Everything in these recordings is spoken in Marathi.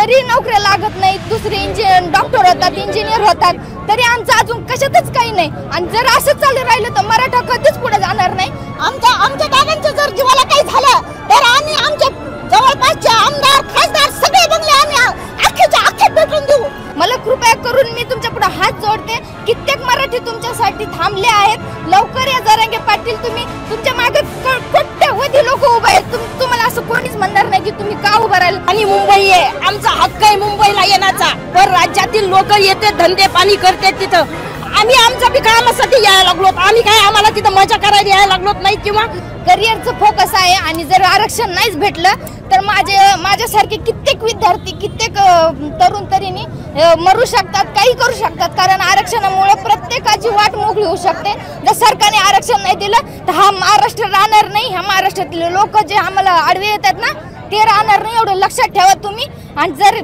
तरी नोकऱ्या लागत नाही, दुसरे डॉक्टर होतात, इंजिनियर होतात, तरी आमचं अजून कशातच काही नाही। आणि जर असं चालू राहिलं तर मराठा कधीच पुढे जाणार नाही। आमच्या दादांचं जर जीवाला काही झालं तर आम्ही आमच्या जवळपासचे आमदार खासदार सगळे बंगले आम्ही अख्खे पेटून देऊ। मला कृपया करून मी तुमच्या पुढे हात जोडते, कित्येक मराठी तुमच्यासाठी थांबले आहेत, लवकर या जरांगे पाटील। तुम्ही तुमच्या मागे कोट्यवधी लोक उभे आहेत, तुम्हाला असं कोणीच म्हणणार नाही की तुम्ही का उभं राहिला। आणि मुंबई आहे, आमचा हक्क आहे मुंबईला येण्याचा, पण राज्यातील लोक येते धंदे पाणी करते तिथं, आम्ही आमच्या बी कामासाठी यायला लागलो, आम्ही काय आम्हाला तिथं मजा करायला यायला लागलो नाही किंवा करिअरचं फोकस आहे। आणि जर आरक्षण नाहीच भेटलं तर माझ्यासारखे कित्येक विद्यार्थी, कित्येक तरुण तरुणी मरू शकतात, काही करू शकतात, कारण आरक्षणामुळे प्रत्येकाची वाट मोकळी होऊ शकते। जर सरकारने आरक्षण नाही दिलं तर हा महाराष्ट्र राहणार नाही, ह्या महाराष्ट्रातले लोक जे आम्हाला आडवे येतात ना ते राहणार नाही, एवढं लक्षात ठेवा तुम्ही। आणि जर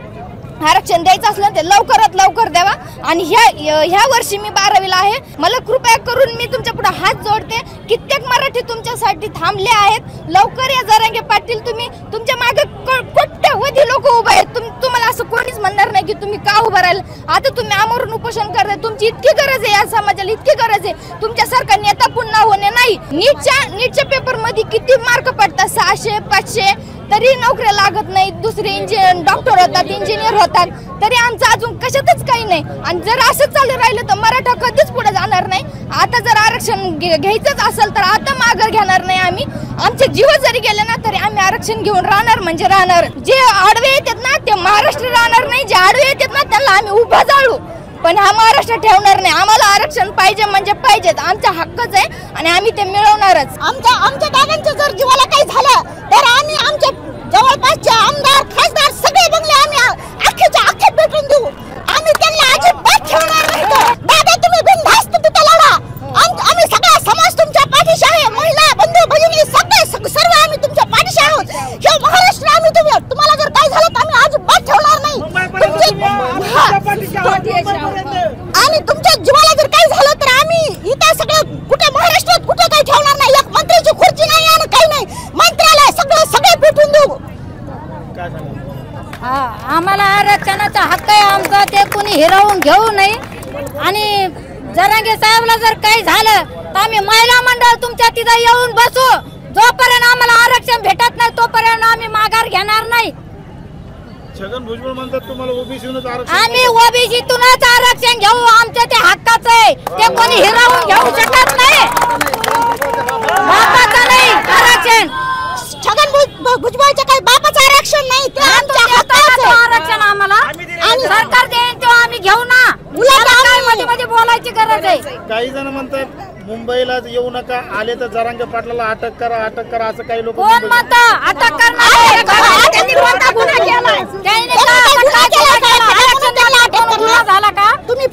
आरक्षण द्यायचं असलं तर लवकरात लवकर द्यावा। आणि ह्या वर्षी मी 12वीला आहे, मला कृपया करून मी तुमच्या पुढे हात जोडते, कित्येक मराठी तुमच्यासाठी थांबले आहेत, लवकर या जरांगे पाटील। तुम्ही तुमच्या मागे कोट्यवधी लोक उभे आहेत, तुम्हाला असं कोणीच म्हणणार नाही की तुम्ही का उभं राहिलं। आता तुम्ही आमरण उपोषण करताय, तुमची इतकी गरज आहे, या समाजाला इतकी गरज आहे, तुमच्यासारखा नेता पुन्हा होणे नाही। नीटच्या पेपर मध्ये किती मार्क पडतात, 600 500, तरी नोकऱ्या लागत नाही, दुसरे डॉक्टर होतात, इंजिनियर होतात, तरी आमचं अजून कशातच काही नाही। आणि जर असं चालू राहिलं तर मराठा कधीच पुढे जाणार नाही। आता जर आरक्षण घ्यायचंच असेल तर आता माघार घेणार नाही आम्ही, आमचे जीव जरी गेले ना तरी आम्ही आरक्षण घेऊन राहणार म्हणजे राहणार। जे आडवे येतात ना ते महाराष्ट्र राहणार नाही, जे आडवे येतात ना त्यांना आम्ही उभा जाळू, पण हा महाराष्ट्र ठेवणार नाही। आम्हाला आरक्षण पाहिजे म्हणजे पाहिजेच, आमचा हक्कच आहे आणि आम्ही ते मिळवणारच। आमच्या दादांचं जर जीवाला काही झालं तर आम्ही आमच्या जवळपासचे आमदार खासदार सगळे बंगले आम्ही अख्खे पेटून देऊ, आम्ही त्यांना अजिबात ठेवणार नाही। दादा तुम्ही बिनधास्त तिथे लढा, आम्ही सगळा समाज तुमच्या पाठीशी आहे, महिला बंधू भगिनी सर्व आम्ही तुमच्या पाठीशी आहोत। हे महाराष्ट्र आम्ही तुम्हाला जर काय झालं तर आम्ही अजिबात ठेवणार नाही। आणि तुमच्या जीवाला जर काही झालं तर आम्ही इथं सगळं कुठे महाराष्ट्रात कुठे काही ठेवणार नाही, एक मंत्र्याची खुर्ची नाही आणि काही नाही, मंत्र्याला सगळे पेटून देऊ। आम्हाला आरक्षणाचा हक्क आहे आमचा, ते कुणी हिरावून घेऊ नये। आणि जरांगे साहेबला जर काही झालं तर आम्ही महिला मंडळ तुमच्या तिथं येऊन बसू, जोपर्यंत आम्हाला आरक्षण भेटत नाही तोपर्यंत आम्ही माघार घेणार नाही। छगन भुजबळ म्हणतात तुम्हाला ओबीसीतूनच आरक्षण, आम्ही ओबीसीतूनच आरक्षण घेऊ, आमचं ते हक्काचं आहे, ते कोणी हिरावून घेऊ शकत नाही, बापाचं नाही आरक्षण। छगन भुजबळचं काही बापाचं आरक्षण नाही, ते आमच्या हक्काचं आरक्षण आम्हाला आणि सरकार देईन तेव्हा आम्ही घेऊ ना, काय मध्ये बोलायची गरज आहे। काही जण म्हणतात मुंबईला येऊ नका, आले तर जरांगे पाटलाला अटक करा असं काही लोक कोण म्हणतं अटक करणार? त्यांनी कोणता गुन्हा केलाय? झाला का तुम्ही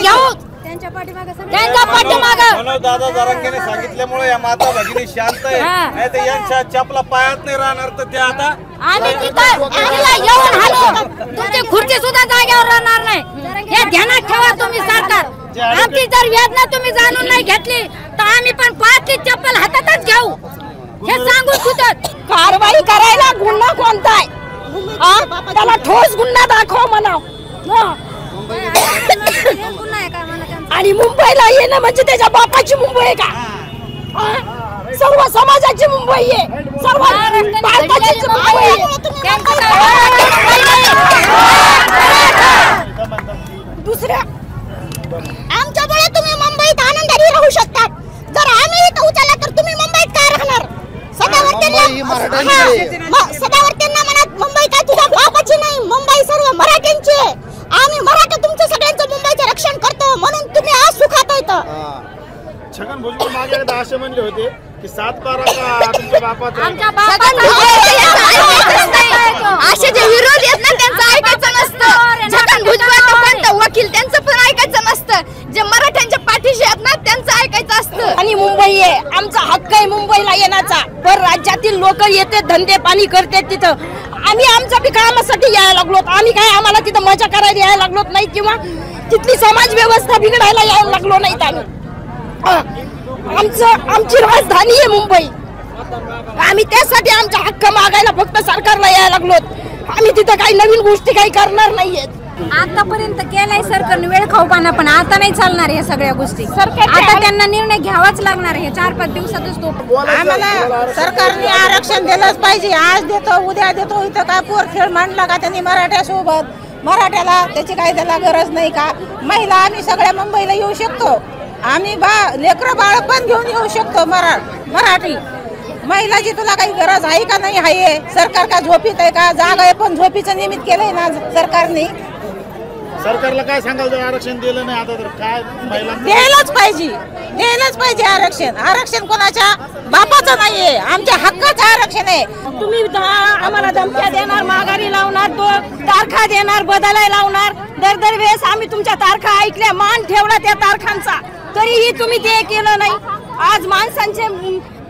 घेऊ त्यांच्या पाठीमागं मनोज दादा जरांगेने सांगितल्यामुळे या माता भगिनी शांत आहे, नाही तर यांच्या चपला पायात नाही राहणार तर ते आता आम्ही तिथं येऊन हलू, तुमची खुर्ची सुद्धा जागेवर राहणार नाही, हे ध्यानात ठेवा तुम्ही। सरकार आमची जर वेदना तुम्ही जाणून नाही घेतली तर आम्ही पण पाचची चप्पल हातातच घेऊ, हे सांगू सुद्धा। कारवाई करायला गुन्हा कोणता आहे? त्याला ठोस गुन्हा दाखव म्हणाव। आणि मुंबईला येणं म्हणजे त्याच्या बापाची मुंबई आहे का? सर्व समाजाची मुंबई आहे, सर्व भारताची मुंबई आहे। दुसऱ्या आमच्यामुळे तुम्ही मुंबईत आनंदाने राहू शकता, जर आम्ही इथं उचलला तर तुम्ही मुंबईत काय राहणार? सदावर्तेंना म्हणत मुंबई काय तुझ्या बापाची नाही, मुंबई सर्व मराठ्यांची आहे, आम्ही मराठा तुमचं सगळ्यांचं मुंबईचं रक्षण करतो, म्हणून तुम्ही आज सुखात येतं। छगन भुजबळ मागे एकदा असे म्हणले होते की 7-12 तुमच्या बापाचा, असे जे विरोधी आहेत ना त्यांचं ऐकायचं नसतं, छगन भुजबळ कोणतं वकील त्यांचं पण ऐकायचं नसतं, जे मराठ्यांच्या पाठीशी आहेत ना त्यांचं ऐकायचं असतं। आणि मुंबई आहे, आमचा हक्क आहे मुंबईला येण्याचा, पण राज्यातील लोक येते धंदे पाणी करते तिथं, आम्ही आमच्या बी कामासाठी यायला लागलो, आम्ही काय आम्हाला तिथं मजा करायला यायला लागलो नाही किंवा तिथली समाज व्यवस्था बिघडायला यायला लागलो नाहीत। आमची राजधानी आहे मुंबई, आम्ही त्यासाठी आमचा हक्क मागायला फक्त सरकारला यायला लागलो। आम्ही तिथं काही नवीन गोष्टी काही करणार नाहीयेत. आतापर्यंत केलाय सरकारने वेळ खाऊपाना, पण आता नाही चालणार या सगळ्या गोष्टी. आता त्यांना निर्णय घ्यावाच लागणार आहे 4-5 दिवसातच. तो आम्हाला सरकारने आरक्षण दिलंच पाहिजे. आज देतो उद्या देतो, इथं काय पोर खेळ मांडला का त्यांनी मराठ्यासोबत? मराठ्याला त्याची काही त्याला गरज नाही का? महिला आम्ही सगळ्या मुंबईला येऊ शकतो, आम्ही लेकरं बाळ पण घेऊन येऊ शकतो. मराठी महिलाची तुला काही गरज आहे का नाही आहे? सरकार का झोपीत आहे का? जागा आहे पण झोपीचं निमित्त केलंय ना सरकारने. सरकारला काय सांगाल जर आरक्षण दिलं नाही आता तर काय महिलांना? द्यायलाच पाहिजे आरक्षण. आरक्षण कोणाच्या बापाचं नाहीये, आमच्या हक्काचं आरक्षण आहे. तुम्ही आम्हाला धमक्या देणार, माघारी लावणार, तो तारखा देणार, बदलाय लावणार. दर वेळेस आम्ही तुमच्या तारखा ऐकल्या, मान ठेवला त्या तारखांचा, तरीही तुम्ही ते केलं नाही. आज माणसांचे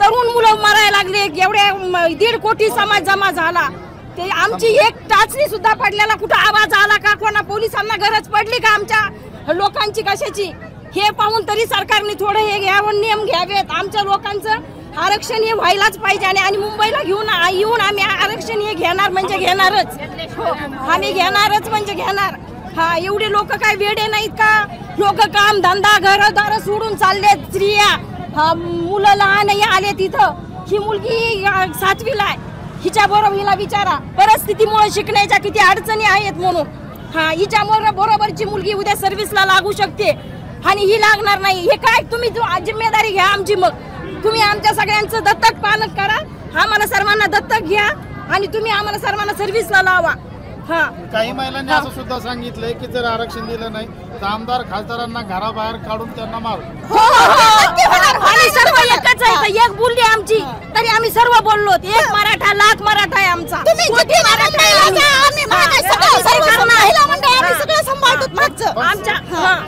तरुण मुलं मरायला लागले, एवढ्या 1.5 कोटी समाज जमा झाला. ते आमची एक टाचणी सुद्धा पडल्याला कुठं आवाज आला का? कोणा पोलिसांना गरज पडली का आमच्या लोकांची कशाची? हे पाहून तरी सरकारने थोडं हे घ्यावं, नियम घ्यावेत. आमच्या लोकांचं आरक्षण हे व्हायलाच पाहिजे. आणि मुंबईला येऊन आम्ही आरक्षण हे घेणार म्हणजे घेणारच. आम्ही घेणारच म्हणजे घेणार. हा, एवढे लोक काय वेडे नाहीत का? लोक काम धंदा घरदार सोडून चाललेत. स्त्रिया, मुलं लहानही आले तिथं. ही मुलगी 7वीला आहे, हिच्या बरोबर हिला विचारा, परिस्थितीमुळे शिकण्याच्या किती अडचणी आहेत म्हणून. हिच्या बरोबरची मुलगी उद्या सर्व्हिसला लागू शकते आणि ही लागणार नाही. हे काय तुम्ही जिम्मेदारी घ्या आमची. मग तुम्ही आमच्या सगळ्यांचं दत्तक पालन करा, आम्हाला सर्वांना दत्तक घ्या आणि तुम्ही आम्हाला सर्वांना सर्व्हिसला लावा. काही महिलांनी असं सुद्धा सांगितलंय की जर आरक्षण दिलं नाही तर आमदार खासदारांना घराबाहेर काढून त्यांना मारू. आम्ही सर्व एकच आहे. एक बोलली आमची तरी आम्ही सर्व बोललो. एक मराठा लाख मराठा आहे आमचा.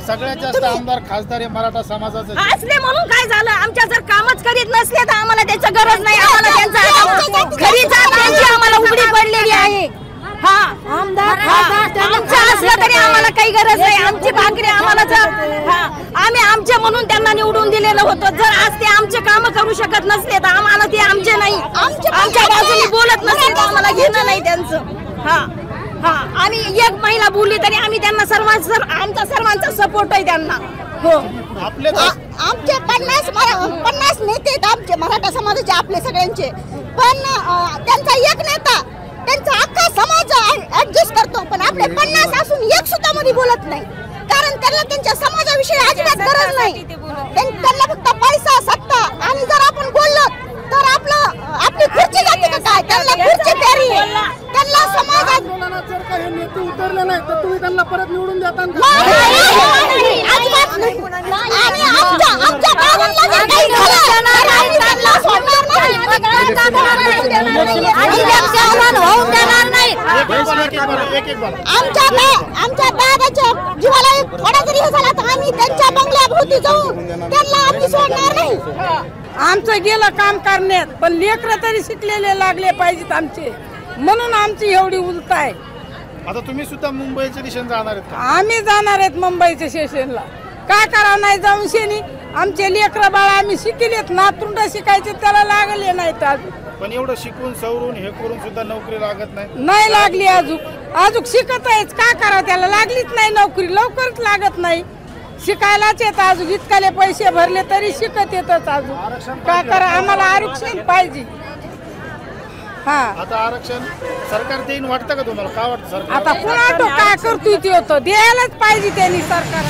सगळ्यात जास्त आमदार खासदार हे मराठा समाजाचे असले म्हणून काय झालं? आमच्या जर कामच करीत नसले तर आम्हाला त्याची गरज नाही. आम्हाला त्यांचा घरी जाण्याची आम्हाला उघडी पडलेली आहे. आमचं असलं तरी आम्हाला काही गरज नाही. आमची भाकरी आम्हाला आम्ही आमचे म्हणून त्यांना निवडून दिलेलं होतं. जर आज ते आमचे काम करू शकत नसले तर आम्हाला ते आमचे नाही, आमच्या बाजूने बोलत नसले तर आम्हाला घेणं नाही त्यांचं. आम्ही एक महिला बोलली तरी आम्ही त्यांना आमचा सर्वांचा सपोर्ट आहे त्यांना. हो, आमचे 50 नेते आहेत आमचे मराठा समाजाचे, आपले सगळ्यांचे. पण त्यांचा एक नेता त्यांचा अख्खा समाज ऍडजस्ट करतो, पण आपले 50 असून एक सुद्धा मध्ये बोलत नाही. कारण त्यांना त्यांच्या समाजाविषयी अजिबात गरज नाही. त्यांना फक्त पैसा, सत्ता. आणि जर आपण बोललो तर आपली खुर्ची जाते का काय? त्यांना खुर्ची प्यारी आहे. त्यांना समाजात जर काही नेते उतरले नाही तर तुम्ही त्यांना परत निवडून देता? अजिबात नाही. आणि आमच्या बाबांना जर काही झालं तर आम्ही त्यांना सोडणार नाही. आमच्या दादाच्या जीवाला थोडा जरी झाला तर आम्ही त्यांच्या बंगल्याभोवती जाऊन त्यांना आम्ही सोडणार नाही. आमचं गेलं काम करण्यात, पण लेकरं तरी शिकलेले लागले पाहिजेत आमचे, म्हणून आमची एवढी उलट आहे. आता तुम्ही सुद्धा मुंबईच्या दिशेने जाणार आहेत का? आम्ही जाणार आहेत मुंबईच्या स्टेशनला. काय करा नाही जाऊन शेनी? आमचे लेकरं बाळा आम्ही शिकलेत, नातरुंड शिकायचे त्याला लागले नाहीत अजून. पण एवढं शिकून सवरून हे करून सुद्धा नोकरी लागत नाही. नाही लागली अजून शिकत आहेच. काय करा त्याला लागलीच नाही नोकरी, लवकरच लागत नाही. शिकायलाच येत अजून, इतकाले पैसे भरले तरी शिकत येतच अजून. काय करा, आम्हाला आरक्षण पाहिजे. आता आरक्षण सरकार देईन वाटतं का तुम्हाला? काय वाटतं सरकार? आता कुणाला काय करतोय ते होतं, द्यायलाच पाहिजे त्यांनी सरकार.